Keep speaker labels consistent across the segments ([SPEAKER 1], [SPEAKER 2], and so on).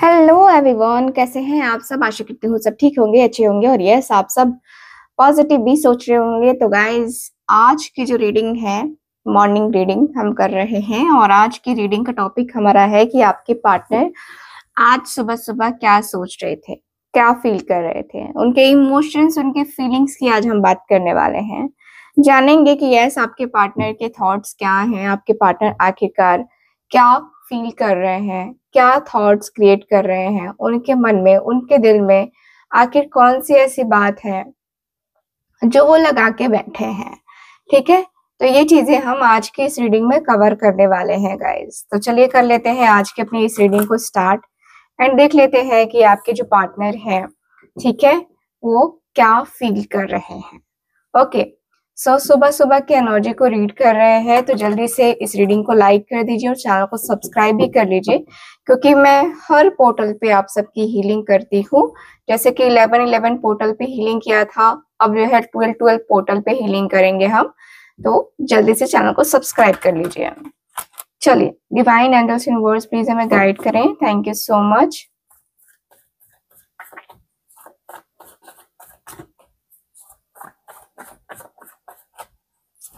[SPEAKER 1] Hello everyone, कैसे हैं आप सब। आशा करती हूँ सब ठीक होंगे, अच्छे होंगे और यस आप सब पॉजिटिव भी सोच रहे होंगे। तो गाइज, आज की जो रीडिंग है, मॉर्निंग रीडिंग हम कर रहे हैं और आज की रीडिंग का टॉपिक हमारा है कि आपके पार्टनर आज सुबह सुबह क्या सोच रहे थे, क्या फील कर रहे थे, उनके इमोशंस, उनके फीलिंग्स की आज हम बात करने वाले हैं। जानेंगे कि यस आपके पार्टनर के थॉट्स क्या हैं, आपके पार्टनर आखिरकार क्या फील कर रहे हैं, क्या थॉट्स क्रिएट कर रहे हैं उनके मन में, उनके दिल में। आखिर कौन सी ऐसी बात है जो वो लगा के बैठे हैं। ठीक है, तो ये चीजें हम आज की इस रीडिंग में कवर करने वाले हैं गाइस। तो चलिए कर लेते हैं आज की अपनी इस रीडिंग को स्टार्ट एंड देख लेते हैं कि आपके जो पार्टनर हैं, ठीक है, वो क्या फील कर रहे हैं। ओके, सो सुबह सुबह की एनर्जी को रीड कर रहे हैं तो जल्दी से इस रीडिंग को लाइक कर दीजिए और चैनल को सब्सक्राइब भी कर लीजिए, क्योंकि मैं हर पोर्टल पे आप सबकी हीलिंग करती हूँ। जैसे कि 11-11 पोर्टल पे हीलिंग किया था, अब जो है 12-12 पोर्टल पे हीलिंग करेंगे हम। तो जल्दी से चैनल को सब्सक्राइब कर लीजिए। चलिए, divine angles in words please हमें गाइड करें। Thank you so much.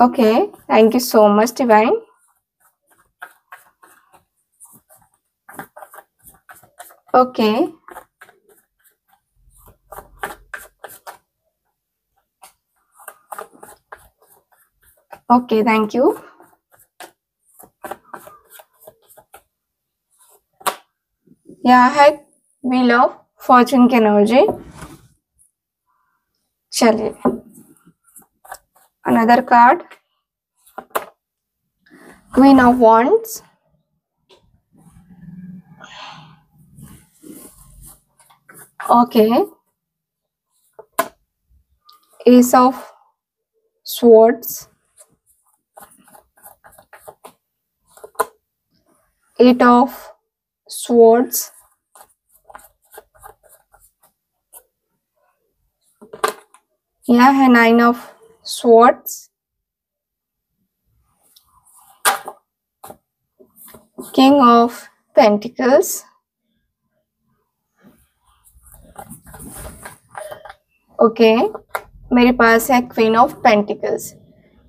[SPEAKER 1] Okay, thank you so much divine. Okay, okay, thank you. यहाँ है व्हील ऑफ फॉर्चून की एनर्जी। चलिए, another card, queen of wands. Okay, S of swords, 8 of swords, यहाँ है 9 of swords, king of pentacles, okay, मेरे पास है queen of pentacles.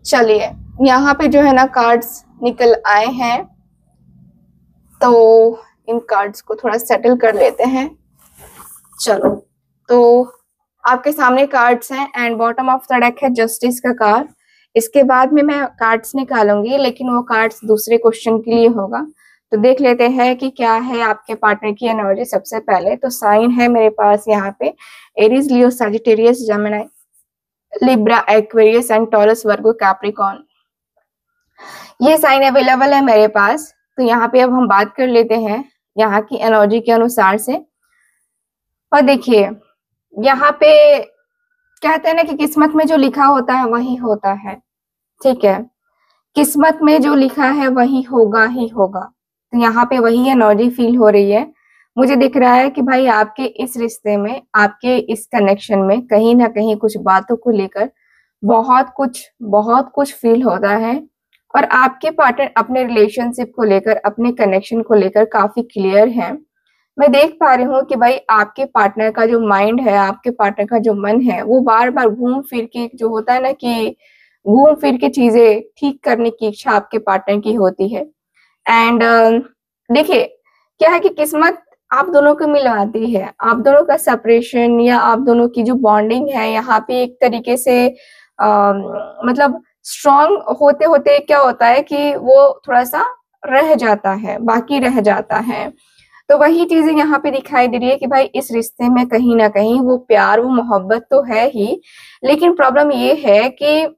[SPEAKER 1] चलिए, यहाँ पे जो है ना कार्ड्स निकल आए हैं, तो इन कार्ड्स को थोड़ा सेटल कर लेते हैं। चलो, तो आपके सामने कार्ड्स हैं and bottom of the deck है जस्टिस का कार्ड। इसके बाद में मैं कार्ड्स निकालूंगी, लेकिन वो कार्ड्स दूसरे क्वेश्चन के लिए होगा। तो देख लेते हैं कि क्या है आपके पार्टनर की एनर्जी। सबसे पहले तो साइन है मेरे पास यहाँ पे Aries, Leo, Sagittarius, Gemini, Libra, Aquarius and taurus, Virgo, Capricorn. ये साइन अवेलेबल है मेरे पास। तो यहाँ पे अब हम बात कर लेते हैं यहाँ की एनर्जी के अनुसार से। और देखिए, यहाँ पे कहते हैं ना कि किस्मत में जो लिखा होता है वही होता है। ठीक है, किस्मत में जो लिखा है वही होगा ही होगा। तो यहाँ पे वही एनर्जी फील हो रही है। मुझे दिख रहा है कि भाई आपके इस रिश्ते में, आपके इस कनेक्शन में कहीं ना कहीं कुछ बातों को लेकर बहुत कुछ फील होता है। और आपके पार्टनर अपने रिलेशनशिप को लेकर, अपने कनेक्शन को लेकर काफी क्लियर है। मैं देख पा रही हूँ कि भाई आपके पार्टनर का जो माइंड है, आपके पार्टनर का जो मन है, वो बार बार घूम फिर के, जो होता है ना कि घूम फिर के चीजें ठीक करने की इच्छा आपके पार्टनर की होती है। एंड देखिए, क्या है कि किस्मत आप दोनों को मिलवाती है। आप दोनों का सेपरेशन या आप दोनों की जो बॉन्डिंग है यहाँ पे एक तरीके से मतलब स्ट्रॉन्ग होते होते क्या होता है कि वो थोड़ा सा रह जाता है, बाकी रह जाता है। तो वही चीजें यहाँ पे दिखाई दे रही है कि भाई इस रिश्ते में कहीं ना कहीं वो प्यार, वो मोहब्बत तो है ही, लेकिन प्रॉब्लम ये है कि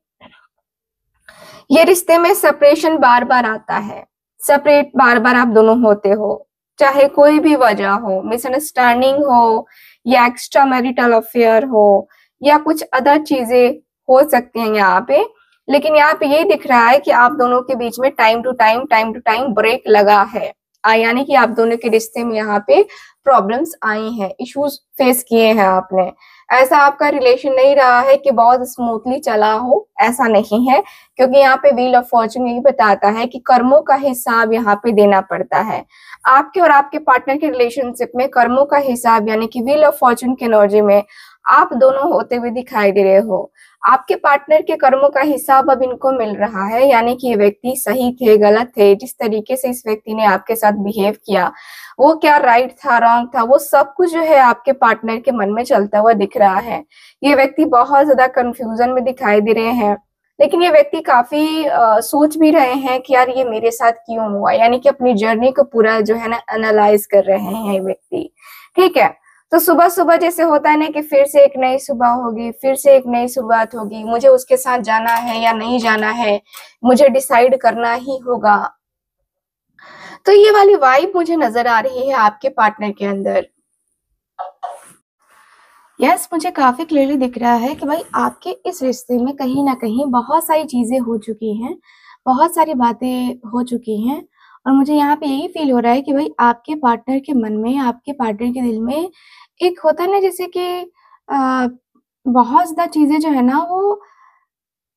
[SPEAKER 1] ये रिश्ते में सेपरेशन बार बार आता है। सेपरेट बार बार आप दोनों होते हो, चाहे कोई भी वजह हो, मिसअंडरस्टैंडिंग हो या एक्स्ट्रा मैरिटल अफेयर हो या कुछ अदर चीजें हो सकती हैं यहाँ पे। लेकिन यहाँ पे ये दिख रहा है कि आप दोनों के बीच में टाइम टू टाइम ब्रेक लगा है। यानी कि आप दोनों के रिश्ते में यहाँ पे प्रॉब्लम्स आई हैं, इश्यूज फेस किए हैं आपने। ऐसा आपका रिलेशन नहीं रहा है कि बहुत स्मूथली चला हो, ऐसा नहीं है, क्योंकि यहाँ पे व्हील ऑफ फॉर्चून यही बताता है कि कर्मों का हिसाब यहाँ पे देना पड़ता है। आपके और आपके पार्टनर के रिलेशनशिप में कर्मों का हिसाब यानी कि व्हील ऑफ फॉर्चून की एनर्जी में आप दोनों होते हुए दिखाई दे रहे हो। आपके पार्टनर के कर्मों का हिसाब अब इनको मिल रहा है, यानी कि ये व्यक्ति सही थे, गलत थे, जिस तरीके से इस व्यक्ति ने आपके साथ बिहेव किया, वो क्या राइट था, रॉन्ग था, वो सब कुछ जो है आपके पार्टनर के मन में चलता हुआ दिख रहा है। ये व्यक्ति बहुत ज्यादा कंफ्यूजन में दिखाई दे रहे हैं, लेकिन ये व्यक्ति काफी सोच भी रहे हैं कि यार ये मेरे साथ क्यों हुआ, यानी कि अपनी जर्नी को पूरा जो है ना एनालाइज कर रहे हैं ये व्यक्ति। ठीक है, तो सुबह सुबह जैसे होता है ना कि फिर से एक नई सुबह होगी, फिर से एक नई शुरुआत होगी, मुझे उसके साथ जाना है या नहीं जाना है, मुझे डिसाइड करना ही होगा। तो ये वाली वाइब मुझे नजर आ रही है आपके पार्टनर के अंदर। यस, मुझे काफी क्लियरली दिख रहा है कि भाई आपके इस रिश्ते में कहीं ना कहीं बहुत सारी चीजें हो चुकी हैं, बहुत सारी बातें हो चुकी हैं, और मुझे यहाँ पे यही फील हो रहा है कि भाई आपके पार्टनर के मन में, आपके पार्टनर के दिल में एक होता है ना जैसे कि आ, बहुत ज्यादा चीजें जो है ना वो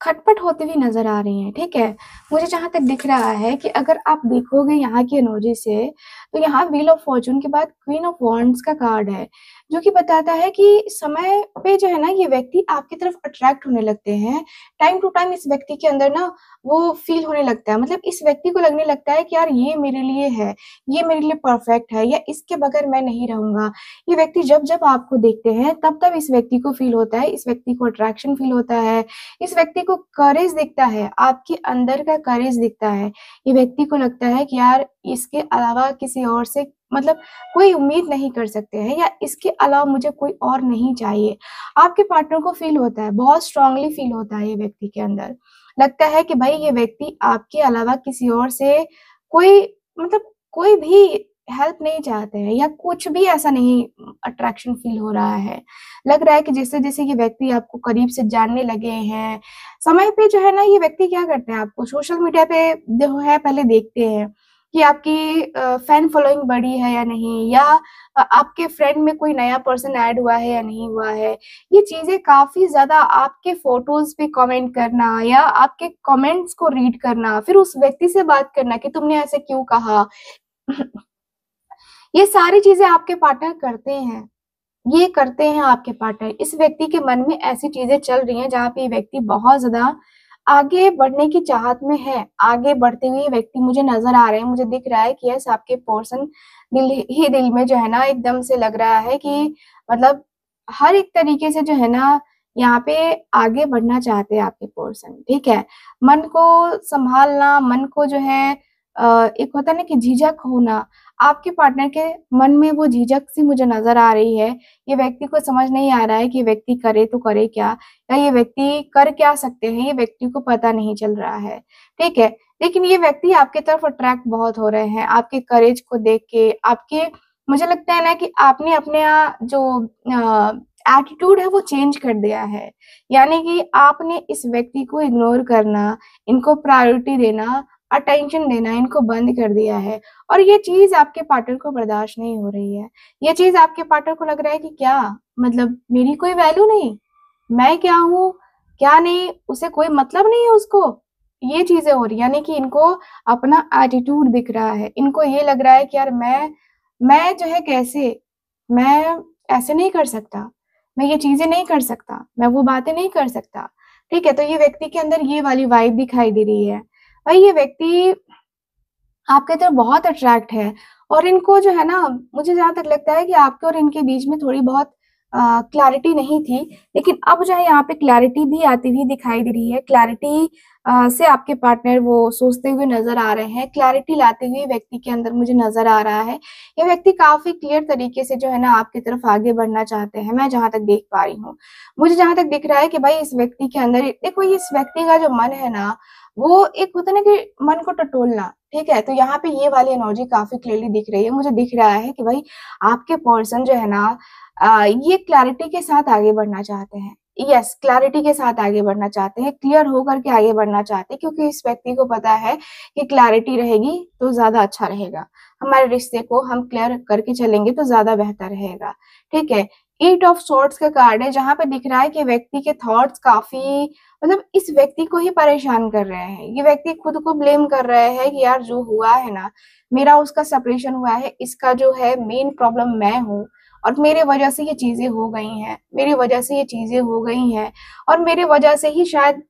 [SPEAKER 1] खटपट होती हुई नजर आ रही हैं। ठीक है, मुझे जहां तक दिख रहा है कि अगर आप देखोगे यहाँ की एनर्जी से, तो यहाँ व्हील ऑफ फॉर्चून के बाद क्वीन ऑफ वॉन्ड्स का कार्ड है, जो कि बताता है कि समय पे जो है ना ये व्यक्ति आपकी तरफ अट्रैक्ट होने लगते हैं। टाइम टू टाइम इस व्यक्ति के अंदर ना वो फील होने लगता है, मतलब इस व्यक्ति को लगने लगता है कि यार ये मेरे लिए है, ये मेरे लिए परफेक्ट है, या इसके बगैर मैं नहीं रहूंगा। ये व्यक्ति जब जब आपको देखते हैं तब तब इस व्यक्ति को फील होता है, इस व्यक्ति को अट्रैक्शन फील होता है, इस व्यक्ति को करेज दिखता है, आपके अंदर का करेज दिखता है। ये व्यक्ति को लगता है कि यार इसके अलावा किसी और से मतलब कोई उम्मीद नहीं कर सकते हैं, या इसके अलावा मुझे कोई और नहीं चाहिए। आपके पार्टनर को फील होता है, बहुत स्ट्रांगली फील होता है ये व्यक्ति के अंदर। लगता है कि भाई ये व्यक्ति आपके अलावा किसी और से कोई मतलब कोई भी हेल्प नहीं चाहते हैं, या कुछ भी ऐसा नहीं अट्रैक्शन फील हो रहा है। लग रहा है कि जैसे जैसे ये व्यक्ति आपको करीब से जानने लगे हैं, समय पे जो है ना ये व्यक्ति क्या करते हैं, आपको सोशल मीडिया पे जो है पहले देखते हैं कि आपकी फैन फॉलोइंग बढ़ी है या नहीं, या आपके फ्रेंड में कोई नया पर्सन ऐड हुआ है या नहीं हुआ है। ये चीजें काफी ज्यादा आपके फोटोज पे कमेंट करना, या आपके कमेंट्स को रीड करना, फिर उस व्यक्ति से बात करना कि तुमने ऐसे क्यों कहा। ये सारी चीजें आपके पार्टनर करते हैं, ये करते हैं आपके पार्टनर। इस व्यक्ति के मन में ऐसी चीजें चल रही हैं जहाँ पे ये व्यक्ति बहुत ज्यादा आगे बढ़ने की चाहत में है। आगे बढ़ते हुए व्यक्ति मुझे नजर आ रहे हैं, मुझे दिख रहा है कि यस आपके पर्सन दिल ही दिल में जो है ना एकदम से लग रहा है कि मतलब हर एक तरीके से जो है ना यहाँ पे आगे बढ़ना चाहते हैं आपके पर्सन। ठीक है, मन को संभालना, मन को जो है एक होता है ना कि झिझक होना, आपके पार्टनर के मन में वो झिझक सी मुझे नजर आ रही है। ये व्यक्ति को समझ नहीं आ रहा है कि ये व्यक्ति करे तो करे क्या, या ये व्यक्ति कर क्या सकते हैं, ये व्यक्ति को पता नहीं चल रहा है। ठीक है, लेकिन ये व्यक्ति आपके तरफ अट्रैक्ट बहुत हो रहे हैं आपके करेज को देख के, आपके मुझे लगता है ना कि आपने अपने जो एटीट्यूड है वो चेंज कर दिया है, यानी कि आपने इस व्यक्ति को इग्नोर करना, इनको प्रायोरिटी देना, अटेंशन देना इनको बंद कर दिया है। और ये चीज आपके पार्टनर को बर्दाश्त नहीं हो रही है। ये चीज आपके पार्टनर को लग रहा है कि क्या मतलब मेरी कोई वैल्यू नहीं, मैं क्या हूँ क्या नहीं, उसे कोई मतलब नहीं है उसको। ये चीजें हो रही है, यानी कि इनको अपना एटीट्यूड दिख रहा है, इनको ये लग रहा है कि यार मैं जो है कैसे, मैं ऐसे नहीं कर सकता, मैं ये चीजें नहीं कर सकता, मैं वो बातें नहीं कर सकता। ठीक है, तो ये व्यक्ति के अंदर ये वाली वाइब दिखाई दे रही है। भाई ये व्यक्ति आपके तरफ बहुत अट्रैक्ट है, और इनको जो है ना मुझे जहां तक लगता है कि आपके और इनके बीच में थोड़ी बहुत क्लैरिटी नहीं थी, लेकिन अब जो है यहाँ पे क्लैरिटी भी आती हुई दिखाई दे रही है। क्लैरिटी से आपके पार्टनर वो सोचते हुए नजर आ रहे हैं, क्लैरिटी लाते हुए व्यक्ति के अंदर मुझे नजर आ रहा है। ये व्यक्ति काफी क्लियर तरीके से जो है ना आपकी तरफ आगे बढ़ना चाहते हैं, मैं जहां तक देख पा रही हूँ। मुझे जहां तक दिख रहा है कि भाई इस व्यक्ति के अंदर देखो, इस व्यक्ति का जो मन है ना वो एक होता है ना कि मन को टटोलना। ठीक है, तो यहाँ पे ये वाली एनर्जी काफी क्लियरली दिख रही है। मुझे दिख रहा है कि भाई आपके पर्सन जो है ना ये क्लैरिटी के साथ आगे बढ़ना चाहते हैं। यस, क्लैरिटी के साथ आगे बढ़ना चाहते हैं, क्लियर होकर के आगे बढ़ना चाहते हैं, क्योंकि इस व्यक्ति को पता है कि क्लैरिटी रहेगी तो ज्यादा अच्छा रहेगा, हमारे रिश्ते को हम क्लियर करके चलेंगे तो ज्यादा बेहतर रहेगा। ठीक है, एट ऑफ सॉर्ड्स का कार्ड है, जहां पे दिख रहा है कि व्यक्ति के थॉट्स काफी मतलब इस व्यक्ति को ही परेशान कर रहे हैं। ये व्यक्ति खुद को ब्लेम कर रहे हैं कि यार जो हुआ है ना, मेरा उसका सेपरेशन हुआ है, इसका जो है मेन प्रॉब्लम मैं हूँ, और मेरे वजह से ये चीजें हो गई हैं, मेरी वजह से ये चीजें हो गई हैं, और मेरे वजह से ही शायद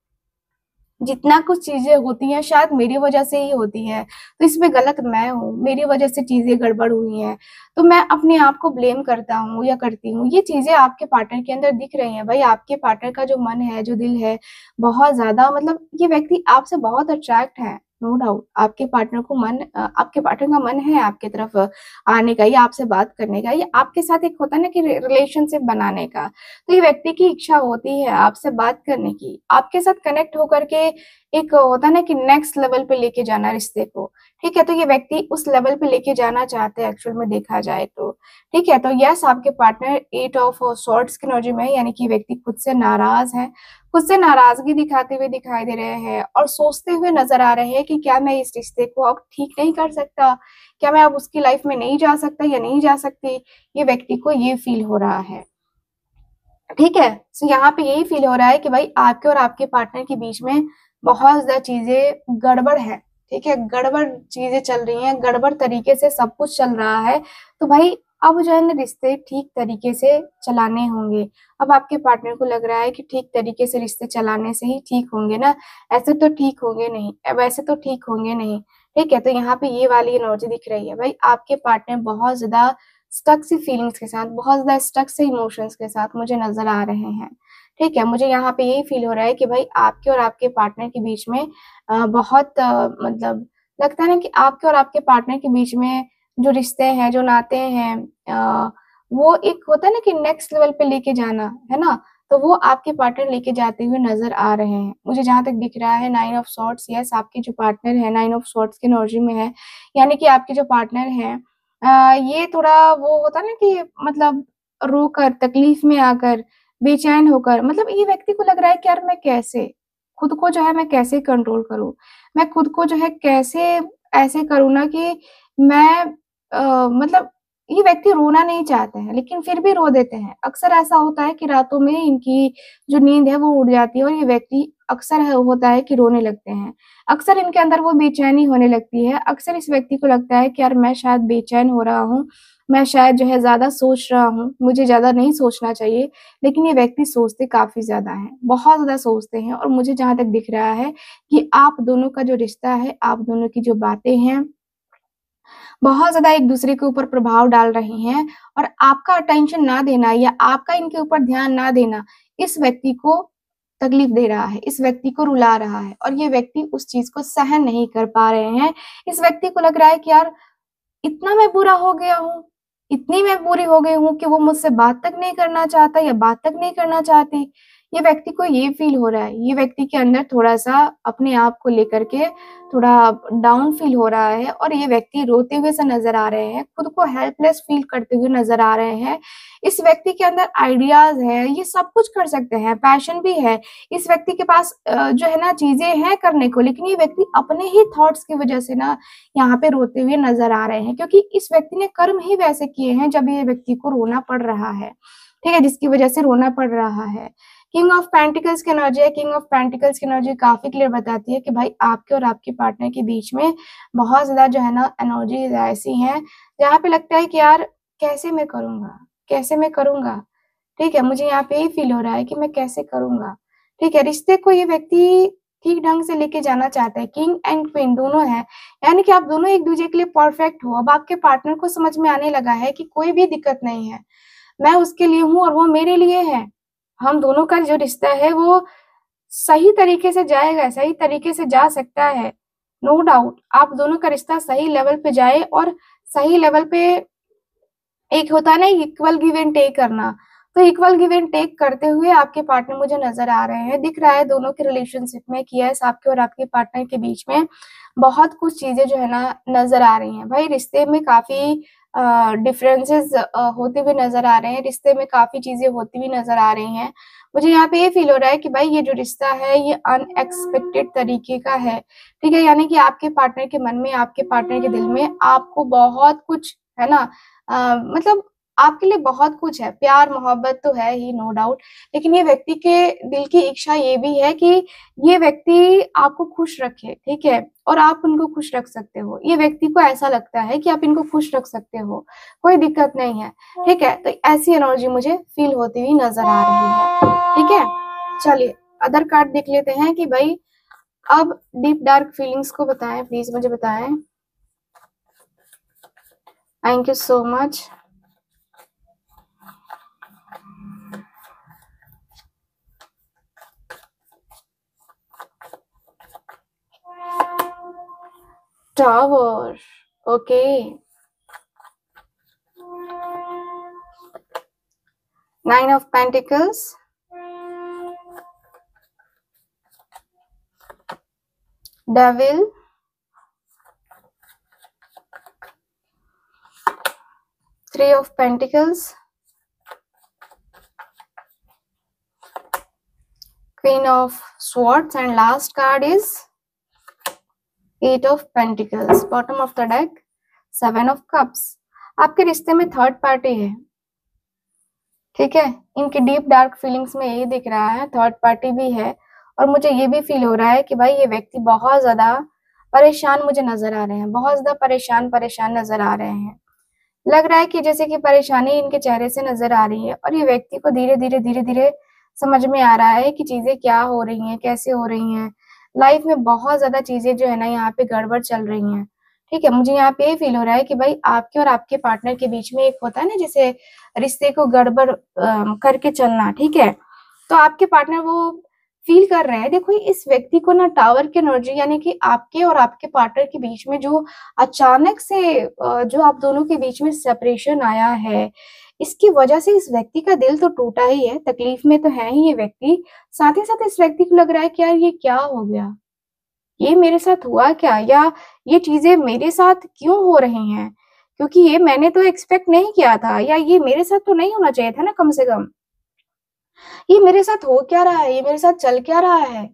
[SPEAKER 1] जितना कुछ चीजें होती हैं शायद मेरी वजह से ही होती है, तो इसमें गलत मैं हूँ, मेरी वजह से चीजें गड़बड़ हुई हैं, तो मैं अपने आप को ब्लेम करता हूँ या करती हूँ। ये चीजें आपके पार्टनर के अंदर दिख रही हैं। भाई आपके पार्टनर का जो मन है, जो दिल है, बहुत ज्यादा मतलब ये व्यक्ति आपसे बहुत अट्रैक्ट है, नो डाउट। आपके पार्टनर को आपके पार्टनर का मन है आपके तरफ आने का, या आपसे बात करने का, या आपके साथ एक होता है ना कि रिलेशनशिप बनाने का। तो ये व्यक्ति की इच्छा होती है आपसे बात करने की, आपके साथ कनेक्ट होकर के एक होता है ना कि नेक्स्ट लेवल पे लेके जाना रिश्ते को। ठीक है, तो ये व्यक्ति उस लेवल पे लेके जाना चाहते हैं एक्चुअल में देखा जाए तो। ठीक है, तो यस आपके पार्टनर एट ऑफ सॉर्ड्स की एनर्जी में है, यानी कि व्यक्ति खुद से नाराज है, खुद से नाराजगी दिखाते हुए दिखाई दे रहे हैं, और सोचते हुए नजर आ रहे हैं कि क्या मैं इस रिश्ते को अब ठीक नहीं कर सकता, क्या मैं अब उसकी लाइफ में नहीं जा सकता या नहीं जा सकती। ये व्यक्ति को ये फील हो रहा है। ठीक है, तो यहाँ पे यही फील हो रहा है कि भाई आपके और आपके पार्टनर के बीच में बहुत ज्यादा चीजें गड़बड़ है। ठीक है, गड़बड़ चीजें चल रही हैं, गड़बड़ तरीके से सब कुछ चल रहा है। तो भाई अब जो है ना रिश्ते ठीक तरीके से चलाने होंगे। अब आपके पार्टनर को लग रहा है कि ठीक तरीके से रिश्ते चलाने से ही ठीक होंगे ना, ऐसे तो ठीक होंगे नहीं, वैसे तो ठीक होंगे नहीं। ठीक है, तो यहाँ पे ये वाली एनर्जी दिख रही है। भाई आपके पार्टनर बहुत ज्यादा स्टक सी फीलिंग्स के साथ, बहुत ज्यादा स्टक से इमोशंस के साथ मुझे नजर आ रहे हैं। ठीक है, मुझे यहाँ पे यही फील हो रहा है कि भाई आपके और आपके पार्टनर के बीच में बहुत मतलब लगता है ना कि आपके और आपके पार्टनर के बीच में जो रिश्ते हैं, जो नाते हैं, वो एक होता है ना कि नेक्स्ट लेवल पे लेके जाना है ना, तो वो आपके पार्टनर लेके जाते हुए नजर आ रहे हैं। मुझे जहां तक दिख रहा है नाइन ऑफ सॉर्ड्स, यस आपके जो पार्टनर है नाइन ऑफ सॉर्ड्स की एनर्जी में है, यानी कि आपके जो पार्टनर हैं ये थोड़ा वो होता है ना कि मतलब रोकर, तकलीफ में आकर, बेचैन होकर, मतलब ये व्यक्ति को लग रहा है कि यार मैं कैसे खुद को जो है मैं कैसे कंट्रोल करूं, मैं खुद को जो है कैसे ऐसे करूं ना कि मैं मतलब ये व्यक्ति रोना नहीं चाहते हैं लेकिन फिर भी रो देते हैं। अक्सर ऐसा होता है कि रातों में इनकी जो नींद है वो उड़ जाती है और ये व्यक्ति अक्सर होता है कि रोने लगते हैं। अक्सर इनके अंदर वो बेचैनी होने लगती है। अक्सर इस व्यक्ति को लगता है कि यार मैं शायद बेचैन हो रहा हूँ, मैं शायद जो है ज़्यादा सोच रहा हूँ, मुझे ज़्यादा नहीं सोचना चाहिए। लेकिन ये व्यक्ति सोचते काफ़ी ज़्यादा हैं, बहुत ज़्यादा सोचते हैं, और मुझे जहाँ तक दिख रहा है कि आप दोनों का जो रिश्ता है, आप दोनों की जो बातें हैं, बहुत ज़्यादा एक-दूसरे के ऊपर प्रभाव डाल रही हैं, और आपका अटेंशन ना देना या आपका इनके ऊपर ध्यान ना देना, इस व्यक्ति को तकलीफ दे रहा है, इस व्यक्ति को रुला रहा है, और ये व्यक्ति उस चीज़ को सहन नहीं कर पा रहे हैं। इस व्यक्ति को लग रहा है कि यार इतना मैं बुरा हो गया हूँ, इतनी मैं बुरी हो गई हूँ कि वो मुझसे बात तक नहीं करना चाहता या बात तक नहीं करना चाहती। ये व्यक्ति को ये फ़ील हो रहा है, ये व्यक्ति के अंदर थोड़ा-सा अपने आप को लेकर के थोड़ा डाउन फ़ील हो रहा है, और ये व्यक्ति रोते हुए से नज़र आ रहे हैं, खुद को हेल्पलेस फ़ील करते हुए नज़र आ रहे हैं। इस व्यक्ति के अंदर आइडियाज़ हैं, ये सब कुछ कर सकते हैं, पैशन भी है। इस व्यक्ति के पास जो है ना चीज़ें हैं करने को, लेकिन ये व्यक्ति अपने ही थॉट्स की वज़ह से ना यहाँ पे रोते हुए नज़र आ रहे हैं, क्योंकि इस व्यक्ति ने कर्म ही वैसे किए हैं जब ये व्यक्ति को रोना पड़ रहा है। ठीक है? जिसकी वज़ह से रोना पड़ रहा है। किंग ऑफ पेंटिकल्स की एनर्जी है। किंग ऑफ पेंटिकल्स की एनर्जी काफ़ी क्लियर बताती है कि भाई आपके और आपके पार्टनर के बीच में बहुत ज़्यादा जो है ना एनर्जीज़ ऐसी हैं, जहाँ पे लगता है कि यार कैसे मैं करूँगा? कैसे मैं करूँगा? ठीक है? मुझे यहाँ पे यही फ़ील हो रहा है कि मैं कैसे करूँगा? ठीक है? रिश्ते को ये व्यक्ति ठीक ढंग से लेके जाना चाहता है। किंग एंड क्वीन दोनों हैं, यानी कि आप दोनों एक-दूसरे के लिए परफेक्ट हो। अब आपके पार्टनर को समझ में आने लगा है कि कोई भी दिक्कत नहीं है। मैं उसके लिए हूँ और वो मेरे लिए है। हम दोनों का जो रिश्ता है वो सही तरीके से जाएगा, सही तरीके से जा सकता है। नो डाउट आप दोनों का रिश्ता सही लेवल पे जाए, और सही लेवल पे एक होता है ना इक्वल गिव एंड टेक करना, तो इक्वल गिव एंड टेक करते हुए आपके पार्टनर मुझे नज़र आ रहे हैं। दिख रहा है दोनों के रिलेशनशिप में कि यस आपके और आपके पार्टनर के बीच में बहुत कुछ चीज़ें जो है ना नज़र आ रही हैं। भाई रिश्ते में काफ़ी डिफरेंसेस होते हुए नज़र आ रहे हैं, रिश्ते में काफ़ी चीज़ें होती हुई नज़र आ रही हैं। मुझे यहाँ पे ये फ़ील हो रहा है कि भाई ये जो रिश्ता है ये अनएक्सपेक्टेड तरीके का है। ठीक है? यानी कि आपके पार्टनर के मन में, आपके पार्टनर के दिल में आपको बहुत कुछ है ना मतलब आपके लिए बहुत कुछ है, प्यार मोहब्बत तो है ही नो डाउट, लेकिन ये व्यक्ति के दिल की इच्छा ये भी है कि ये व्यक्ति आपको खुश रखे, ठीक है, और आप उनको खुश रख सकते हो। ये व्यक्ति को ऐसा लगता है कि आप इनको खुश रख सकते हो, कोई दिक्कत नहीं है, ठीक है। तो ऐसी एनर्जी मुझे फील होती हुई नजर आ रही है, ठीक है। चलिए अदर कार्ड देख लेते हैं कि भाई अब डीप डार्क फीलिंग्स को बताएं, प्लीज मुझे बताएं। Thank you so much. Tower, okay. 9 of Pentacles, Devil, 3 of Pentacles, Queen of Swords, and last card is 8 of Pentacles. Bottom of the deck, 7 of Cups. आपके रिश्ते में थर्ड पार्टी है, ठीक है। इनकी डीप डार्क फीलिंग्स में यही दिख रहा है, थर्ड पार्टी भी है। और मुझे ये भी फील हो रहा है कि भाई ये व्यक्ति बहुत ज्यादा परेशान मुझे नजर आ रहे हैं, बहुत ज्यादा परेशान नजर आ रहे हैं। लग रहा है कि जैसे कि परेशानी इनके चेहरे से नजर आ रही है, और ये व्यक्ति को धीरे धीरे समझ में आ रहा है कि चीजें क्या हो रही हैं, कैसे हो रही हैं। लाइफ में बहुत ज्यादा चीजें जो है ना यहाँ पे गड़बड़ चल रही हैं, ठीक है। मुझे यहाँ पे ये फील हो रहा है कि भाई आपके और आपके पार्टनर के बीच में एक होता है ना जैसे रिश्ते को गड़बड़ करके चलना, ठीक है। तो आपके पार्टनर वो फील कर रहे हैं। देखो इस व्यक्ति को ना टावर की एनर्जी, यानी कि आपके और आपके पार्टनर के बीच में जो अचानक से जो आप दोनों के बीच में सेपरेशन आया है, इसकी वजह से इस व्यक्ति का दिल तो टूटा ही है, तकलीफ में तो है ही ये व्यक्ति। साथ ही साथ इस व्यक्ति को लग रहा है कि यार ये क्या हो गया, ये मेरे साथ हुआ क्या, या ये चीजें मेरे साथ क्यों हो रही हैं, क्योंकि ये मैंने तो एक्सपेक्ट नहीं किया था, या ये मेरे साथ तो नहीं होना चाहिए था ना कम से कम। ये मेरे साथ हो क्या रहा है, ये मेरे साथ चल क्या रहा है।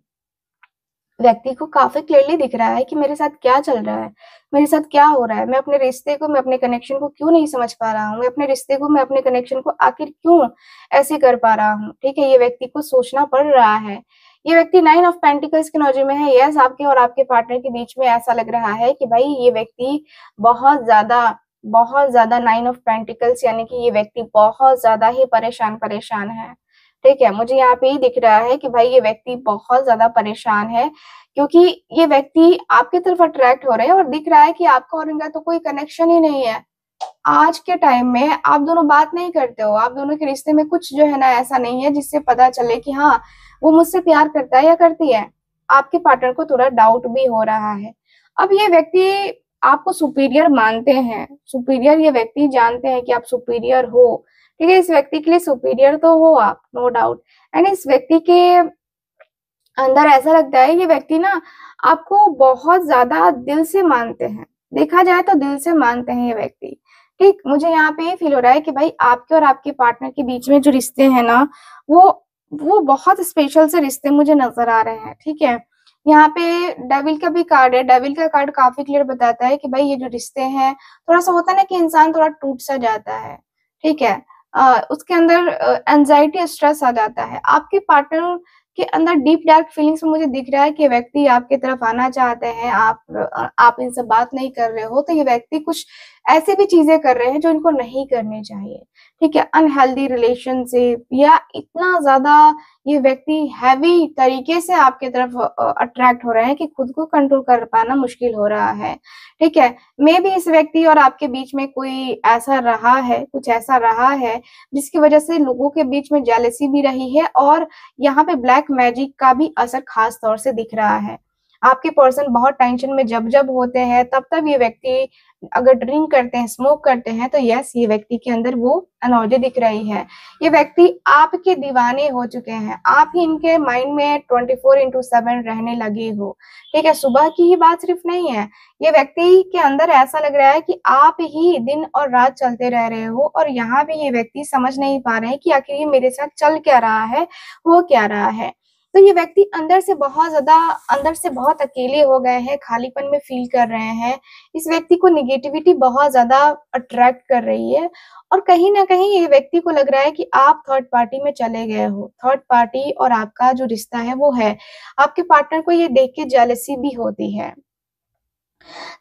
[SPEAKER 1] व्यक्ति को काफी क्लियरली दिख रहा है कि मेरे साथ क्या चल रहा है, मेरे साथ क्या हो रहा है। मैं अपने रिश्ते को, मैं अपने कनेक्शन को क्यों नहीं समझ पा रहा हूँ, मैं अपने रिश्ते को, मैं अपने कनेक्शन को आखिर क्यों ऐसे कर पा रहा हूँ, ठीक है। ये व्यक्ति को सोचना पड़ रहा है। ये व्यक्ति 9 ऑफ पेंटिकल्स की एनर्जी में है। यस, आपके और आपके पार्टनर के बीच में ऐसा लग रहा है कि भाई ये व्यक्ति बहुत ज्यादा 9 ऑफ पेंटिकल्स, यानी कि ये व्यक्ति बहुत ज्यादा ही परेशान है, ठीक है। मुझे यहाँ पे ही दिख रहा है कि भाई ये व्यक्ति बहुत ज्यादा परेशान है, क्योंकि ये व्यक्ति आपकी तरफ अट्रैक्ट हो रहे हैं, और दिख रहा है कि आपका और इनका तो कोई कनेक्शन ही नहीं है। आज के टाइम में आप दोनों बात नहीं करते हो, आप दोनों के रिश्ते में कुछ जो है ना ऐसा नहीं है जिससे पता चले कि हाँ वो मुझसे प्यार करता है या करती है। आपके पार्टनर को थोड़ा डाउट भी हो रहा है। अब ये व्यक्ति आपको सुपीरियर मानते हैं, सुपीरियर ये व्यक्ति जानते हैं कि आप सुपीरियर हो, ठीक है। इस व्यक्ति के लिए सुपीरियर तो हो आप, नो डाउट। एंड इस व्यक्ति के अंदर ऐसा लगता है ये व्यक्ति ना आपको बहुत ज्यादा दिल से मानते हैं, देखा जाए तो दिल से मानते हैं ये व्यक्ति, ठीक। मुझे यहाँ पे फील हो रहा है कि भाई आपके और आपके पार्टनर के बीच में जो रिश्ते हैं ना वो बहुत स्पेशल से रिश्ते मुझे नजर आ रहे हैं, ठीक है। यहाँ पे डेविल का भी कार्ड है। डेविल का कार्ड काफी क्लियर बताता है कि भाई ये जो रिश्ते हैं, थोड़ा सा होता है ना कि इंसान थोड़ा टूट सा जाता है, ठीक है। उसके अंदर एंजाइटी स्ट्रेस आ जाता है। आपके पार्टनर के अंदर डीप डार्क फीलिंग्स में मुझे दिख रहा है कि व्यक्ति आपकी तरफ आना चाहते हैं, आप इनसे बात नहीं कर रहे हो, तो ये व्यक्ति कुछ ऐसे भी चीजें कर रहे हैं जो इनको नहीं करनी चाहिए, ठीक है। अनहेल्दी रिलेशनशिप, या इतना ज्यादा ये व्यक्ति हैवी तरीके से आपके तरफ अट्रैक्ट हो रहे हैं कि खुद को कंट्रोल कर पाना मुश्किल हो रहा है, ठीक है। मे भी इस व्यक्ति और आपके बीच में कोई ऐसा रहा है, कुछ ऐसा रहा है जिसकी वजह से लोगों के बीच में जेलसी भी रही है, और यहाँ पे ब्लैक मैजिक का भी असर खास तौर से दिख रहा है। आपके पर्सन बहुत टेंशन में जब होते हैं तब ये व्यक्ति अगर ड्रिंक करते हैं, स्मोक करते हैं, तो यस ये व्यक्ति के अंदर वो एनर्जी दिख रही है। ये व्यक्ति आपके दीवाने हो चुके हैं, आप ही इनके माइंड में 24/7 रहने लगे हो, ठीक है। सुबह की ही बात सिर्फ नहीं है, ये व्यक्ति के अंदर ऐसा लग रहा है कि आप ही दिन और रात चलते रह रहे हो, और यहाँ भी ये व्यक्ति समझ नहीं पा रहे हैं कि आखिर ये मेरे साथ चल क्या रहा है, हो क्या रहा है। तो ये व्यक्ति अंदर से बहुत अकेले हो गए हैं, खालीपन में फील कर रहे हैं। इस व्यक्ति को निगेटिविटी बहुत ज्यादा अट्रैक्ट कर रही है, और कहीं ना कहीं ये व्यक्ति को लग रहा है कि आप थर्ड पार्टी में चले गए हो, थर्ड पार्टी और आपका जो रिश्ता है वो है। आपके पार्टनर को ये देख के जेलसी भी होती है।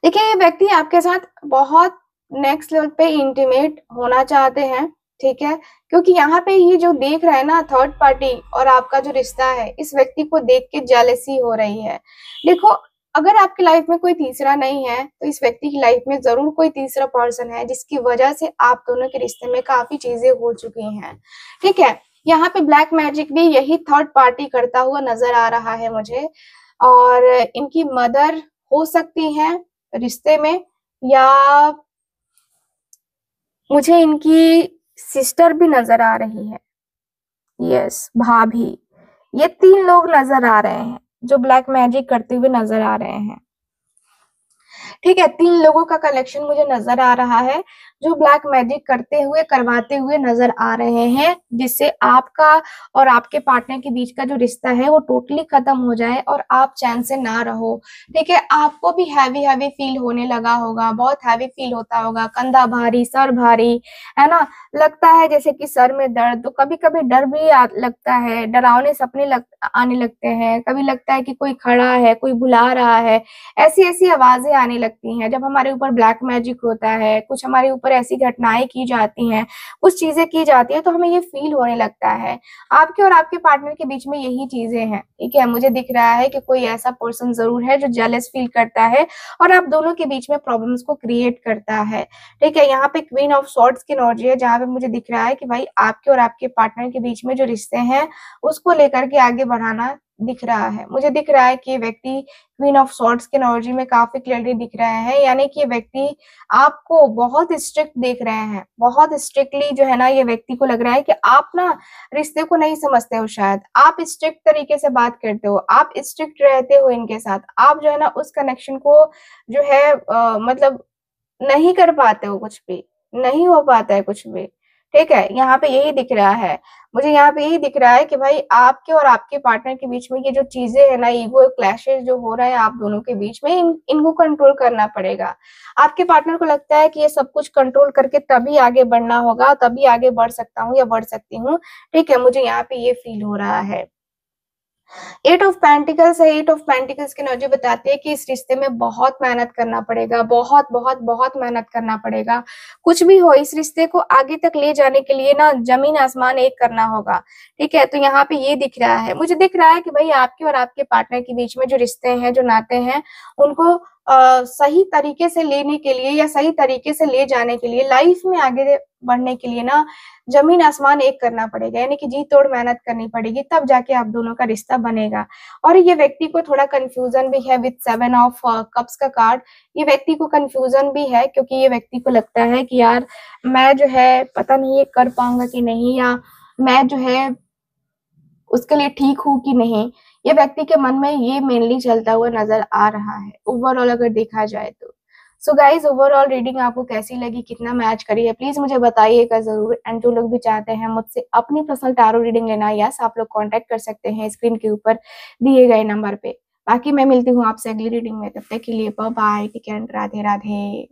[SPEAKER 1] देखिए, ये व्यक्ति आपके साथ बहुत नेक्स्ट लेवल पे इंटीमेट होना चाहते हैं, ठीक है, क्योंकि यहाँ पे ये जो देख रहा है ना थर्ड पार्टी और आपका जो रिश्ता है, इस व्यक्ति को देख के जेलसी हो रही है। देखो, अगर आपकी लाइफ में कोई तीसरा नहीं है तो इस व्यक्ति की लाइफ में जरूर कोई तीसरा पर्सन है, जिसकी वजह से आप दोनों के रिश्ते में काफी चीजें हो चुकी हैं, ठीक है। यहाँ पे ब्लैक मैजिक भी यही थर्ड पार्टी करता हुआ नजर आ रहा है मुझे, और इनकी मदर हो सकती है रिश्ते में, या मुझे इनकी सिस्टर भी नजर आ रही है, यस, भाभी। ये 3 लोग नजर आ रहे हैं जो ब्लैक मैजिक करते हुए नजर आ रहे हैं, ठीक है। 3 लोगों का कलेक्शन मुझे नजर आ रहा है जो ब्लैक मैजिक करते हुए करवाते हुए नजर आ रहे हैं, जिससे आपका और आपके पार्टनर के बीच का जो रिश्ता है वो टोटली खत्म हो जाए और आप चैन से ना रहो, ठीक है। आपको भी हैवी हैवी फील होने लगा होगा, बहुत हैवी फील होता होगा, कंधा भारी, सर भारी, है ना, लगता है जैसे कि सर में दर्द। तो कभी कभी डर भी लगता है, डरावने सपने आने लगते हैं, कभी लगता है कि कोई खड़ा है, कोई बुला रहा है, ऐसी ऐसी आवाजें आने लगती हैं। जब हमारे ऊपर ब्लैक मैजिक होता है, कुछ हमारे ऊपर ऐसी घटनाएं की जाती हैं, कुछ चीजें की जाती है, तो हमें ये फील होने लगता है। आपके और आपके पार्टनर के बीच में यही चीजें हैं, ठीक है। मुझे दिख रहा है कि कोई ऐसा पर्सन जरूर है जो जेलस फील करता है और आप दोनों के बीच में प्रॉब्लम्स को क्रिएट करता है, ठीक है। यहाँ पे क्वीन ऑफ स्वॉर्ड्स की एनर्जी है, जहाँ पे मुझे दिख रहा है कि भाई आपके और आपके पार्टनर के बीच में जो रिश्ते हैं उसको लेकर के आगे बढ़ाना दिख रहा है। मुझे दिख रहा है कि ये व्यक्ति क्वीन ऑफ स्वॉर्ड्स की एनर्जी में काफी क्लियरली दिख रहे हैं, यानी कि ये व्यक्ति आपको बहुत स्ट्रिक्ट देख रहे हैं, बहुत स्ट्रिक्टली जो है ना, ये व्यक्ति को लग रहा है कि आप ना रिश्ते को नहीं समझते हो, शायद आप स्ट्रिक्ट तरीके से बात करते हो, आप स्ट्रिक्ट रहते हो इनके साथ, आप जो है ना उस कनेक्शन को जो है मतलब नहीं कर पाते हो, कुछ भी नहीं हो पाता है कुछ भी, ठीक है। यहाँ पे यही दिख रहा है मुझे, यहाँ पे यही दिख रहा है कि भाई आपके और आपके पार्टनर के बीच में ये जो चीजें है ना, ईगो क्लैशेस जो हो रहे हैं आप दोनों के बीच में, इनको कंट्रोल करना पड़ेगा। आपके पार्टनर को लगता है कि ये सब कुछ कंट्रोल करके तभी आगे बढ़ना होगा, तभी आगे बढ़ सकता हूँ या बढ़ सकती हूँ, ठीक है। मुझे यहाँ पे ये फील हो रहा है। 8 ऑफ पेंटिकल्स है, 8 ऑफ पेंटिकल्स की एनर्जी बताती है कि इस रिश्ते में बहुत मेहनत करना पड़ेगा, बहुत बहुत बहुत मेहनत करना पड़ेगा। कुछ भी हो, इस रिश्ते को आगे तक ले जाने के लिए ना जमीन आसमान एक करना होगा, ठीक है। तो यहाँ पे ये दिख रहा है, मुझे दिख रहा है कि भाई आपके और आपके पार्टनर के बीच में जो रिश्ते हैं, जो नाते हैं, उनको सही तरीके से लेने के लिए या सही तरीके से ले जाने के लिए, लाइफ में आगे बढ़ने के लिए ना जमीन आसमान एक करना पड़ेगा, यानी कि जी तोड़ मेहनत करनी पड़ेगी, तब जाके आप दोनों का रिश्ता बनेगा। और ये व्यक्ति को थोड़ा कंफ्यूजन भी है विद 7 ऑफ कप्स का कार्ड। ये व्यक्ति को कंफ्यूजन भी है क्योंकि ये व्यक्ति को लगता है कि यार मैं जो है पता नहीं ये कर पाऊंगा कि नहीं, या मैं जो है उसके लिए ठीक हूँ कि नहीं। ये व्यक्ति के मन में ये मेनली चलता हुआ नजर आ रहा है ओवरऑल अगर देखा जाए तो। सो गाइज, ओवरऑल रीडिंग आपको कैसी लगी, कितना मैच करी है, प्लीज मुझे बताइएगा जरूर। एंड जो लोग भी चाहते हैं मुझसे अपनी पर्सनल टैरो रीडिंग लेना, यस, आप लोग कांटेक्ट कर सकते हैं स्क्रीन के ऊपर दिए गए नंबर पे। बाकी मैं मिलती हूँ आपसे अगली रीडिंग में, तब तक के लिए bye bye, take care, Radhe Radhe.